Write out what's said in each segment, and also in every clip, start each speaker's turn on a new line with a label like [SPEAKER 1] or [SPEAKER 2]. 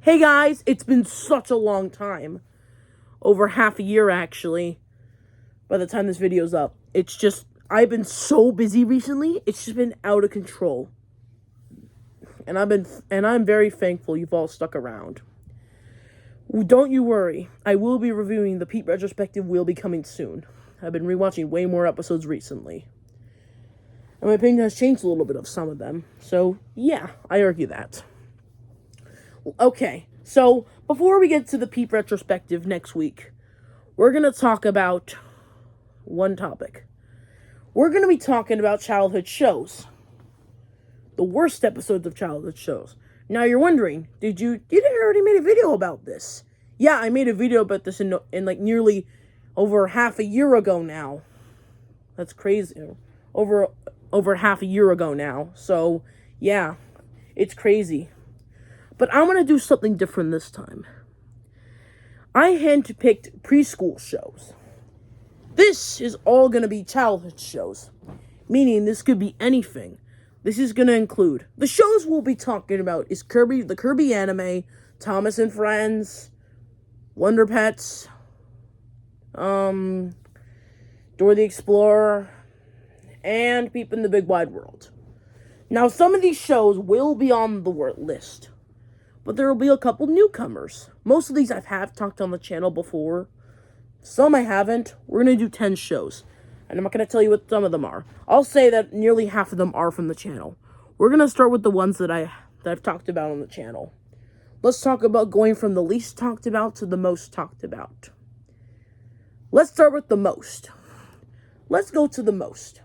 [SPEAKER 1] Hey guys, it's been such a long time. Over half a year, actually, by the time this video's up. It's just, I've been so busy recently, it's just been out of control. And I'm very thankful you've all stuck around. Don't you worry, I will be reviewing the Peep retrospective will be coming soon. I've been rewatching way more episodes recently. And my opinion has changed a little bit of some of them. So, yeah, I argue that. Okay, so before we get to the Peep retrospective next week, we're going to talk about one topic. We're going to be talking about childhood shows. The worst episodes of childhood shows. Now you're wondering, you already made a video about this? Yeah, I made a video about this in like nearly over half a year ago now. That's crazy. Over half a year ago now. So, yeah, it's crazy. But I'm going to do something different this time. I handpicked preschool shows. This is all going to be childhood shows. Meaning this could be anything. This is going to include... The shows we'll be talking about is the Kirby anime, Thomas and Friends, Wonder Pets, Dora the Explorer, and Peep in the Big Wide World. Now, some of these shows will be on the list. But there will be a couple newcomers. Most of these I have talked on the channel before. Some I haven't. We're going to do 10 shows. And I'm not going to tell you what some of them are. I'll say that nearly half of them are from the channel. We're going to start with the ones that I've talked about on the channel. Let's talk about going from the least talked about to the most talked about. Let's start with the most. Let's go to the most.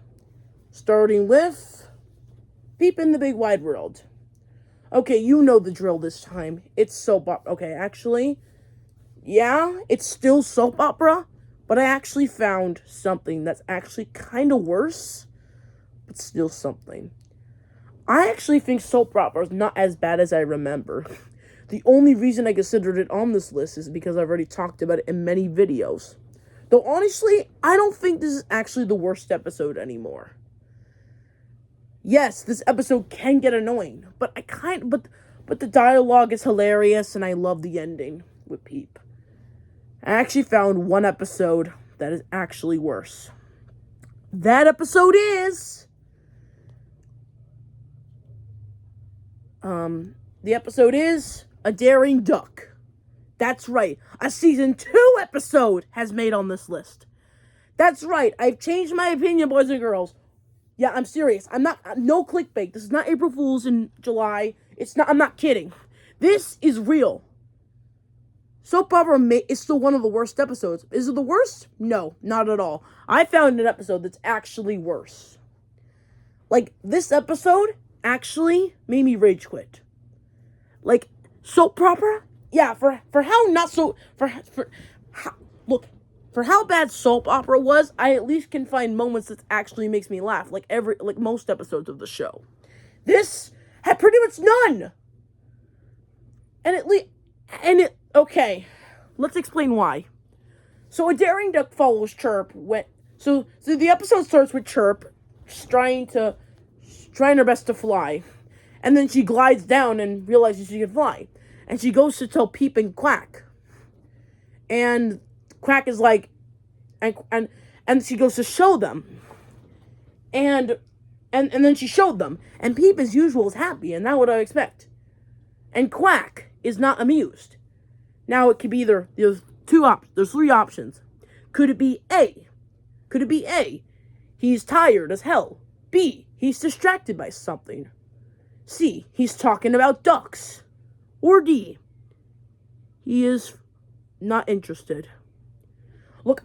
[SPEAKER 1] Starting with Peep in the Big Wide World. Okay, you know the drill this time. It's soap opera. Okay, actually, yeah, it's still soap opera, but I actually found something that's actually kind of worse, but still something. I actually think soap opera is not as bad as I remember. The only reason I considered it on this list is because I've already talked about it in many videos. Though honestly, I don't think this is actually the worst episode anymore. Yes, this episode can get annoying, but but the dialogue is hilarious and I love the ending with Peep. I actually found one episode that is actually worse. That episode is the episode is A Daring Duck. That's right. A season 2 episode has made on this list. That's right. I've changed my opinion, boys and girls. Yeah, I'm serious. No clickbait. This is not April Fool's in July. I'm not kidding. This is real. Soap opera is still one of the worst episodes. Is it the worst? No, not at all. I found an episode that's actually worse. Like, this episode actually made me rage quit. Like, soap opera? Yeah, for how not so... Look... For how bad soap opera was, I at least can find moments that actually makes me laugh, like most episodes of the show. This had pretty much none. Okay, let's explain why. So A Daring Duck follows Chirp so the episode starts with Chirp trying her best to fly, and then she glides down and realizes she can fly, and she goes to tell Peep and Quack, and Quack is like, and she goes to show them, and then she showed them, and Peep as usual is happy, and that's what I expect, and Quack is not amused. Now it could be either there's 3 options. Could it be A? He's tired as hell. B, he's distracted by something. C, he's talking about ducks. Or D, he is not interested. Look,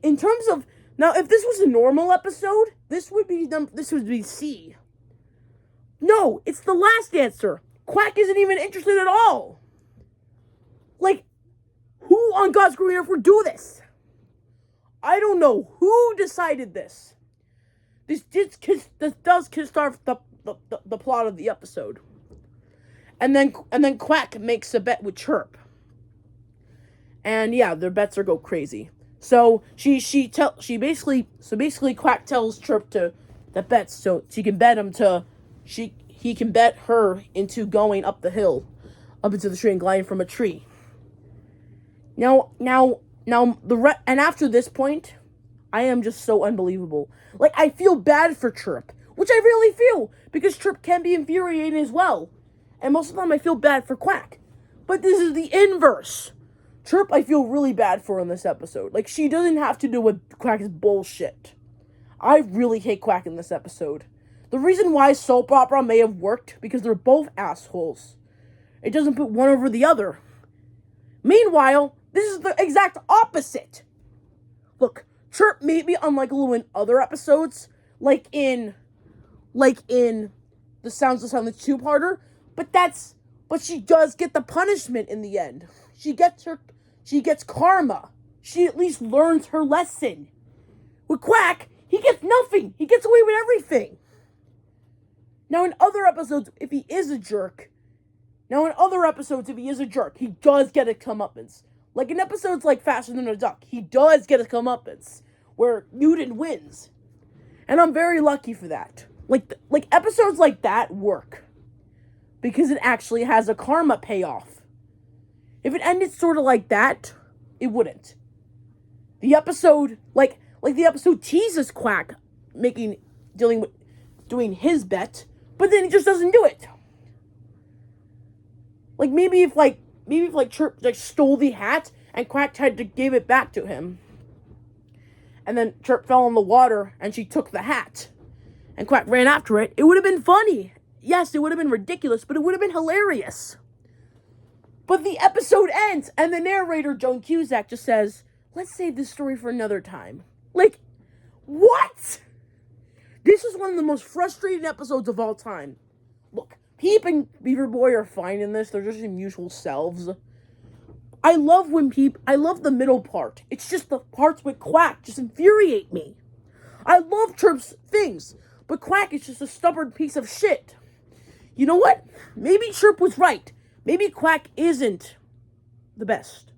[SPEAKER 1] in terms of... Now, if this was a normal episode, this would be C. No, it's the last answer. Quack isn't even interested at all. Like, who on God's green earth would do this? I don't know who decided this. This does kickstart the plot of the episode. And then Quack makes a bet with Chirp. And yeah, their bets go crazy. So basically Quack tells Chirp to bet so she can bet him he can bet her into going up the hill up into the tree and gliding from a tree. Now, and after this point, I am just so unbelievable. Like, I feel bad for Chirp, which I really feel, because Chirp can be infuriating as well. And most of the time I feel bad for Quack. But this is the inverse. Chirp, I feel really bad for in this episode. Like, she doesn't have to do with Quack's bullshit. I really hate Quack in this episode. The reason why soap opera may have worked, because they're both assholes. It doesn't put one over the other. Meanwhile, this is the exact opposite. Look, Chirp may be unlikable in other episodes, like in the Sounds of Silence 2-parter, but she does get the punishment in the end. She gets karma. She at least learns her lesson. With Quack, he gets nothing. He gets away with everything. Now in other episodes, if he is a jerk, he does get a comeuppance. Like in episodes like Faster Than a Duck, he does get a comeuppance, where Newton wins. And I'm very lucky for that. Like episodes like that work, because it actually has a karma payoff. If it ended sort of like that, it wouldn't. The episode, like the episode teases Quack doing his bet, but then he just doesn't do it. Like maybe if Chirp stole the hat and Quack tried to give it back to him, and then Chirp fell in the water and she took the hat, and Quack ran after it, it would have been funny. Yes, it would have been ridiculous, but it would have been hilarious. But the episode ends, and the narrator, Joan Cusack, just says, "Let's save this story for another time." Like, what? This is one of the most frustrating episodes of all time. Look, Peep and Beaver Boy are fine in this. They're just their usual selves. I love the middle part. It's just the parts with Quack just infuriate me. I love Chirp's things, but Quack is just a stubborn piece of shit. You know what? Maybe Chirp was right. Maybe Quack isn't the best.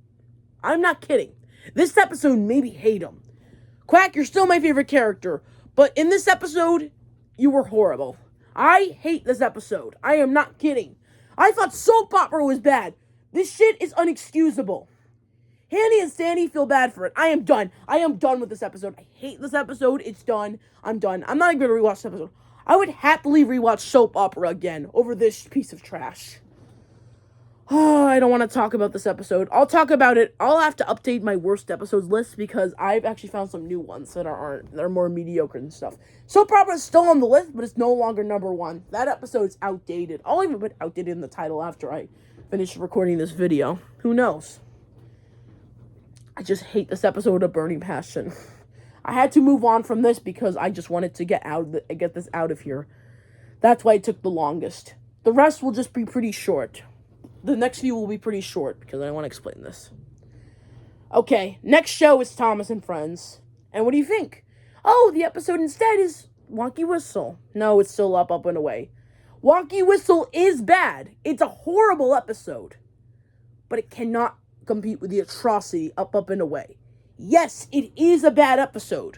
[SPEAKER 1] I'm not kidding. This episode made me hate him. Quack, you're still my favorite character, but in this episode, you were horrible. I hate this episode. I am not kidding. I thought soap opera was bad. This shit is unexcusable. Hanny and Sandy feel bad for it. I am done. I am done with this episode. I hate this episode. It's done. I'm done. I'm not even going to rewatch this episode. I would happily rewatch soap opera again over this piece of trash. Oh, I don't want to talk about this episode. I'll talk about it. I'll have to update my worst episodes list because I've actually found some new ones that are more mediocre and stuff. Soap opera is still on the list, but it's no longer number one. That episode's outdated. I'll even put outdated in the title after I finish recording this video. Who knows? I just hate this episode with a burning passion. I had to move on from this because I just wanted to get this out of here. That's why it took the longest. The rest will just be pretty short. The next few will be pretty short because I want to explain this. Okay, next show is Thomas and Friends. And what do you think? Oh, the episode instead is Wonky Whistle. No, it's still Up and Away. Wonky Whistle is bad. It's a horrible episode. But it cannot compete with the atrocity Up and Away. Yes, it is a bad episode.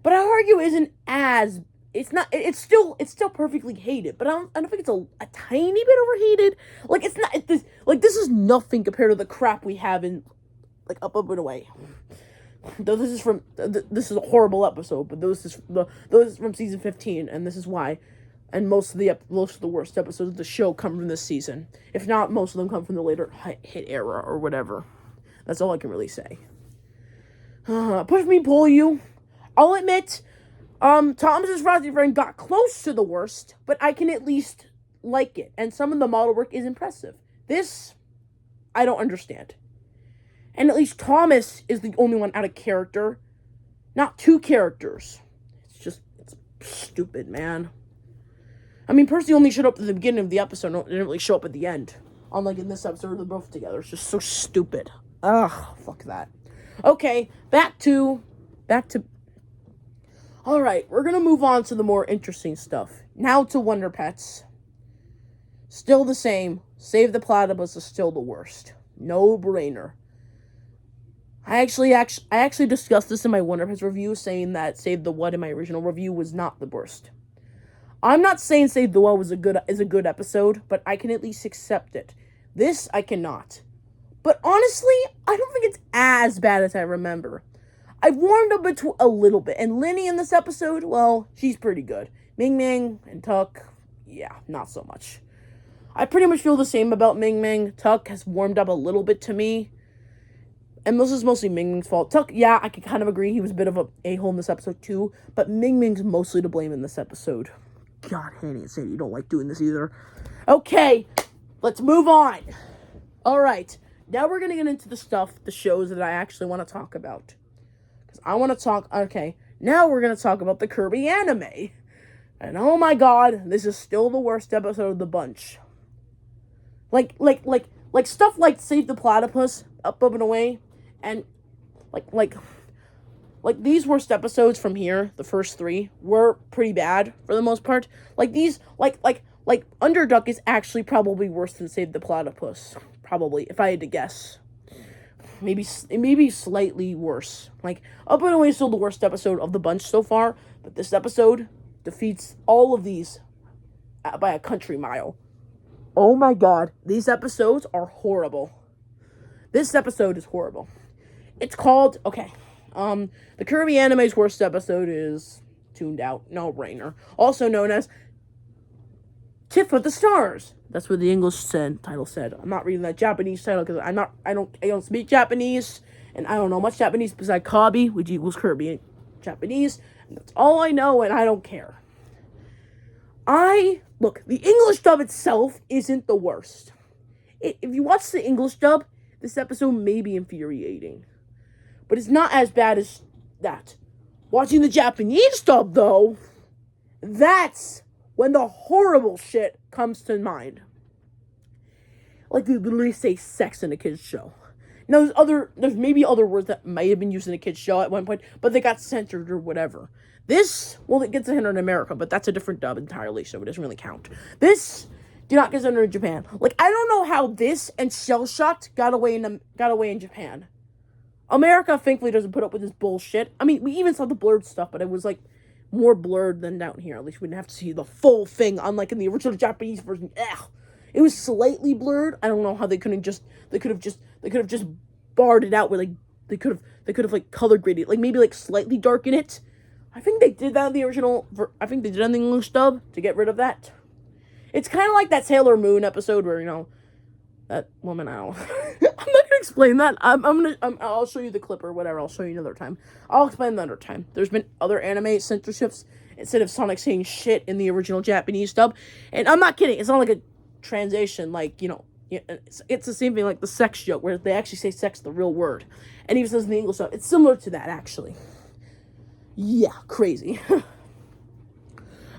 [SPEAKER 1] But I argue it isn't as... It's still perfectly hated, but I don't think it's a tiny bit overhated. Like, it's not, this is nothing compared to the crap we have in, like, Up and Away. Though this is a horrible episode, but those is from season 15, and this is why. And most of the worst episodes of the show come from this season. If not, most of them come from the later hit era or whatever. That's all I can really say. Push me, pull you. I'll admit, Thomas's Frosty Friend got close to the worst, but I can at least like it. And some of the model work is impressive. This, I don't understand. And at least Thomas is the only one out of character. Not two characters. It's stupid, man. I mean, Percy only showed up at the beginning of the episode, didn't really show up at the end. Unlike in this episode, they're both together. It's just so stupid. Ugh, fuck that. Okay, back to... Alright, we're gonna move on to the more interesting stuff. Now to Wonder Pets. Still the same. Save the Platypus is still the worst. No brainer. I actually discussed this in my Wonder Pets review, saying that Save the What in my original review was not the worst. I'm not saying Save the What is a good episode, but I can at least accept it. This I cannot. But honestly, I don't think it's as bad as I remember. I've warmed up it a little bit, and Linny in this episode, well, she's pretty good. Ming Ming and Tuck, yeah, not so much. I pretty much feel the same about Ming Ming. Tuck has warmed up a little bit to me. And this is mostly Ming Ming's fault. Tuck, yeah, I can kind of agree he was a bit of a a-hole in this episode too. But Ming Ming's mostly to blame in this episode. God, Hanny and Sadie, you don't like doing this either. Okay, let's move on. Alright, now we're going to get into the shows that I actually want to talk about. Because I want to talk, okay, now we're going to talk about the Kirby anime. And oh my god, this is still the worst episode of the bunch. Like stuff like Save the Platypus, Up and Away, and like these worst episodes from here, the first three, were pretty bad for the most part. Like these, like Underduck is actually probably worse than Save the Platypus. Probably, if I had to guess. Maybe slightly worse. Like, Up and Away is still the worst episode of the bunch so far, but this episode defeats all of these by a country mile. Oh my god, these episodes are horrible. This episode is horrible. It's called, okay, the Kirby anime's worst episode is Tuned Out, No Brainer, also known as Tiff with the Stars. That's what the English title said. I'm not reading that Japanese title because I don't speak Japanese, and I don't know much Japanese besides Kabi, which equals Kirby in Japanese. And that's all I know, and I don't care. Look, the English dub itself isn't the worst. If you watch the English dub, this episode may be infuriating. But it's not as bad as that. Watching the Japanese dub, though, that's when the horrible shit comes to mind. Like, they literally say sex in a kid's show. Now, there's maybe other words that might have been used in a kid's show at one point, but they got censored or whatever. This, well, it gets a hit in America, but that's a different dub entirely, so it doesn't really count. This do not get censored in Japan. Like, I don't know how this and Shell Shocked got away in Japan. America, thankfully, doesn't put up with this bullshit. I mean, we even saw the blurred stuff, but it was, like, more blurred than down here. At least we didn't have to see the full thing, unlike in the original Japanese version. It was slightly blurred. I don't know how they could have just barred it out where, like, they could have like color graded, like maybe like slightly darken it. I think they did that in the original. I think they did that in the English dub to get rid of that. It's kind of like that Sailor Moon episode where, you know, that woman, I don't I'm not gonna explain that. I'll show you the clip or whatever. I'll show you another time. I'll explain another time. There's been other anime censorships instead of Sonic saying shit in the original Japanese dub. And I'm not kidding. It's not like a translation, like, you know, it's the same thing like the sex joke where they actually say sex, the real word. And even says in the English dub. It's similar to that, actually. Yeah, crazy.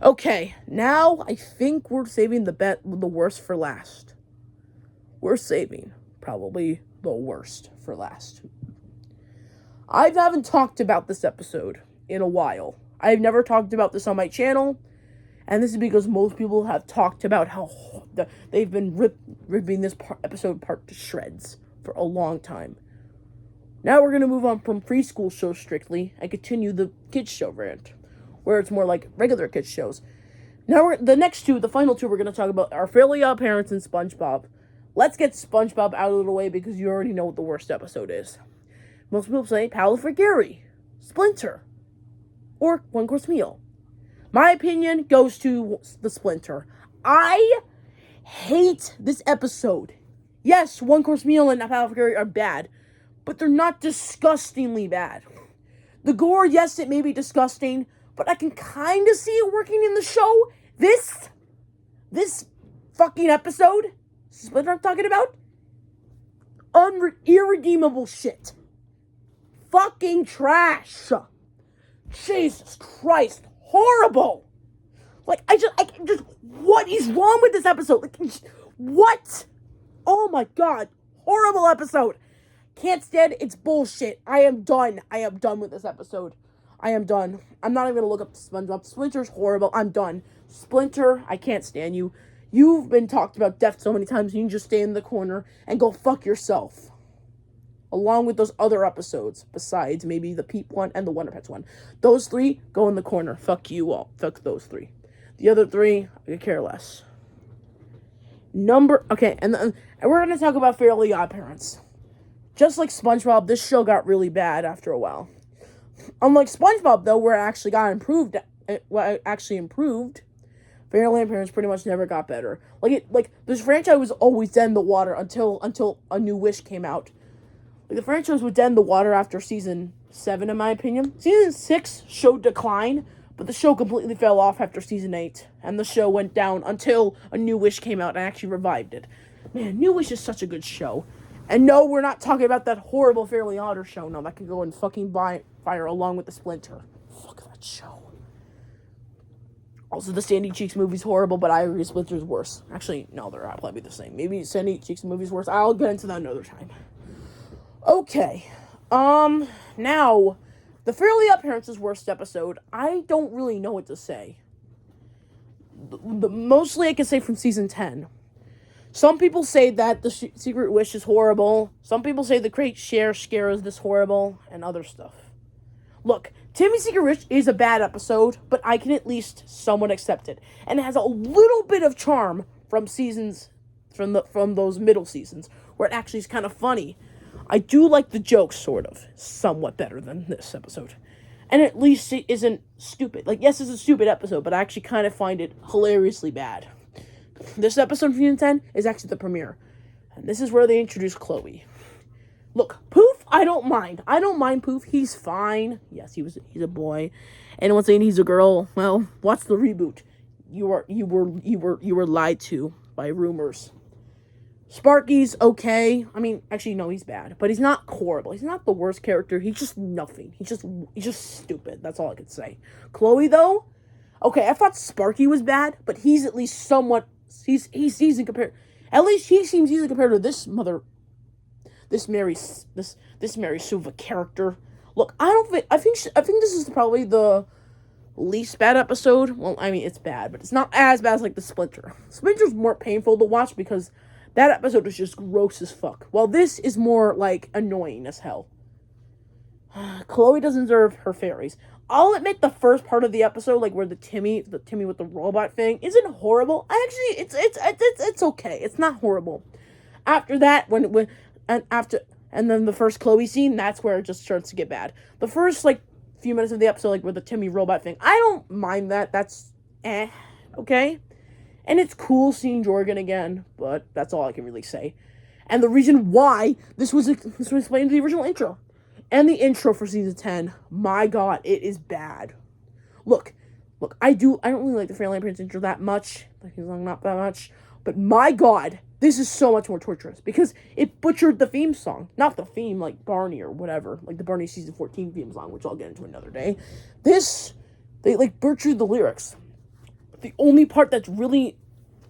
[SPEAKER 1] Okay, now I think we're saving the worst for last. We're saving probably the worst for last. I haven't talked about this episode in a while. I've never talked about this on my channel, and this is because most people have talked about how they've been ripping this episode apart to shreds for a long time. Now we're going to move on from preschool shows strictly and continue the kids show rant, where it's more like regular kids shows. Now the final two we're going to talk about are Fairly Odd Parents and SpongeBob. Let's get SpongeBob out of the way because you already know what the worst episode is. Most people say Paolo for Gary, Splinter, or One Course Meal. My opinion goes to the Splinter. I hate this episode. Yes, One Course Meal and Paolo for Gary are bad, but they're not disgustingly bad. The gore, yes, it may be disgusting, but I can kind of see it working in the show. This fucking episode, Splinter I'm talking about, irredeemable shit. Fucking trash. Jesus Christ, horrible. Like, I just, what is wrong with this episode? Like, what? Oh my god, horrible episode. Can't stand it. It's bullshit. I am done. I am done with this episode. I am done. I'm not even gonna look up SpongeBob. Splinter's horrible. I'm done. Splinter, I can't stand you. You've been talked about death so many times, you can just stay in the corner and go fuck yourself. Along with those other episodes, besides maybe the Peep one and the Wonder Pets one. Those three, go in the corner. Fuck you all. Fuck those three. The other three, I could care less. And we're gonna talk about Fairly Odd Parents. Just like SpongeBob, this show got really bad after a while. Unlike SpongeBob, though, where it actually got improved, Fairly Odd Parents pretty much never got better. Like this franchise was always dead in the water until A New Wish came out. Like the franchise was dead in the water after season 7, in my opinion. Season 6 showed decline, but the show completely fell off after season 8, and the show went down until A New Wish came out and actually revived it. Man, New Wish is such a good show. And no, we're not talking about that horrible Fairly Odder show. No, that can go in fucking fire along with the Splinter. Fuck that show. Also, the Sandy Cheeks movie's horrible, but I agree Splinter's worse. Actually, no, they're probably the same. Maybe Sandy Cheeks movie's worse. I'll get into that another time. Okay. Now, the Fairly Odd Parents' worst episode, I don't really know what to say. Mostly I can say from season 10. Some people say that the Secret Wish is horrible. Some people say the Great Share Scare is this horrible, and other stuff. Look, Timmy's Secret Wish is a bad episode, but I can at least somewhat accept it. And it has a little bit of charm from those middle seasons, where it actually is kind of funny. I do like the jokes, sort of, somewhat better than this episode. And at least it isn't stupid. Like, yes, it's a stupid episode, but I actually kind of find it hilariously bad. This episode from season 10 is actually the premiere. And this is where they introduce Chloe. Look, Poof, I don't mind. I don't mind Poof. He's fine. Yes, he's a boy. Anyone saying he's a girl? Well, watch the reboot. You were lied to by rumors. Sparky's okay. I mean, actually, no, he's bad, but he's not horrible. He's not the worst character. He's just nothing. He's just stupid. That's all I could say. Chloe, though, okay, I thought Sparky was bad, but he's at least somewhat. He's decent compared. At least he seems decent compared to this Mary Sue of a character. Look, I think this is probably the least bad episode. Well, I mean, it's bad, but it's not as bad as like the Splinter. Splinter's more painful to watch because that episode was just gross as fuck. While this is more like annoying as hell. Chloe doesn't deserve her fairies. I'll admit the first part of the episode, like where the Timmy with the robot thing, isn't horrible. It's okay. It's not horrible. After that, and then the first Chloe scene, that's where it just starts to get bad. The first like few minutes of the episode, like with the Timmy robot thing, I don't mind that. That's okay. And it's cool seeing Jorgen again, but that's all I can really say. And the reason why this was explained in the original intro. And the intro for season 10, my god, it is bad. Look, I don't really like the Fairly Odd Parents intro that much. Not that much. But my god, this is so much more torturous. Because it butchered the theme song. Not the theme, like Barney or whatever. Like the Barney season 14 theme song, which I'll get into another day. They like butchered the lyrics. The only part that's really,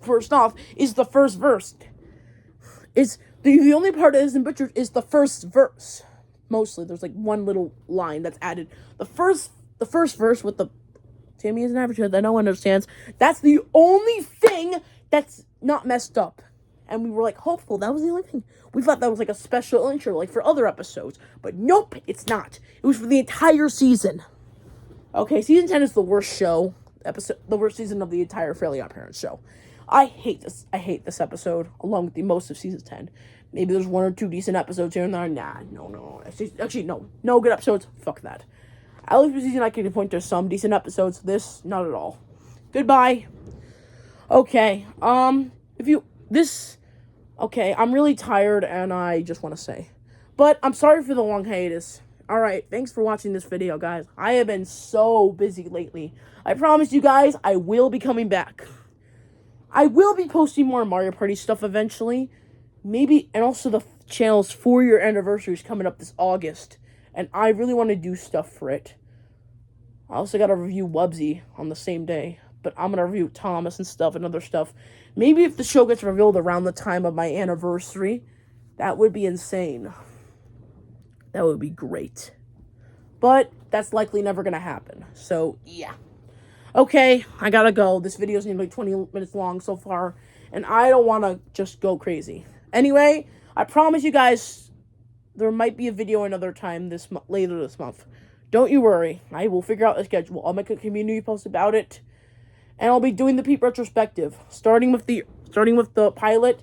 [SPEAKER 1] first off, is the first verse. The only part that isn't butchered is the first verse. Mostly, there's like one little line that's added. The first verse with the Timmy is an average that no one understands. That's the only thing that's not messed up. And we were like hopeful that was the only thing. We thought that was like a special intro, like for other episodes. But nope, it's not. It was for the entire season. Okay, season 10 is the worst the worst season of the entire Fairly Odd Parents show. I hate this episode, along with the most of season 10. Maybe there's one or two decent episodes here and there. Nah, no. Actually, no. No good episodes. Fuck that. At least this season I can point to some decent episodes. This, not at all. Goodbye. Okay, okay, I'm really tired and I just want to say. But I'm sorry for the long hiatus. Alright, thanks for watching this video, guys. I have been so busy lately. I promise you guys, I will be coming back. I will be posting more Mario Party stuff eventually. Maybe, and also the channel's 4-year anniversary is coming up this August. And I really want to do stuff for it. I also got to review Wubsy on the same day. But I'm going to review Thomas and stuff and other stuff. Maybe if the show gets revealed around the time of my anniversary, that would be insane. That would be great. But that's likely never going to happen. So, yeah. Okay, I gotta go. This video's nearly like 20 minutes long so far. And I don't want to just go crazy. Anyway, I promise you guys there might be a video another time later this month. Don't you worry. I will figure out a schedule. I'll make a community post about it. And I'll be doing the Peep retrospective, starting with the starting with the pilot,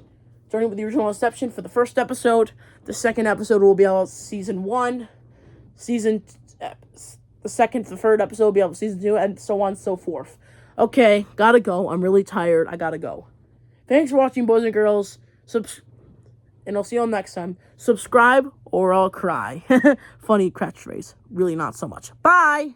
[SPEAKER 1] starting with the original Inception for the first episode. The second episode will be about season 1. The second to the third episode will be about season 2, and so on and so forth. Okay, gotta go. I'm really tired. I gotta go. Thanks for watching, boys and girls. And I'll see you all next time. Subscribe or I'll cry. Funny catchphrase. Really not so much. Bye!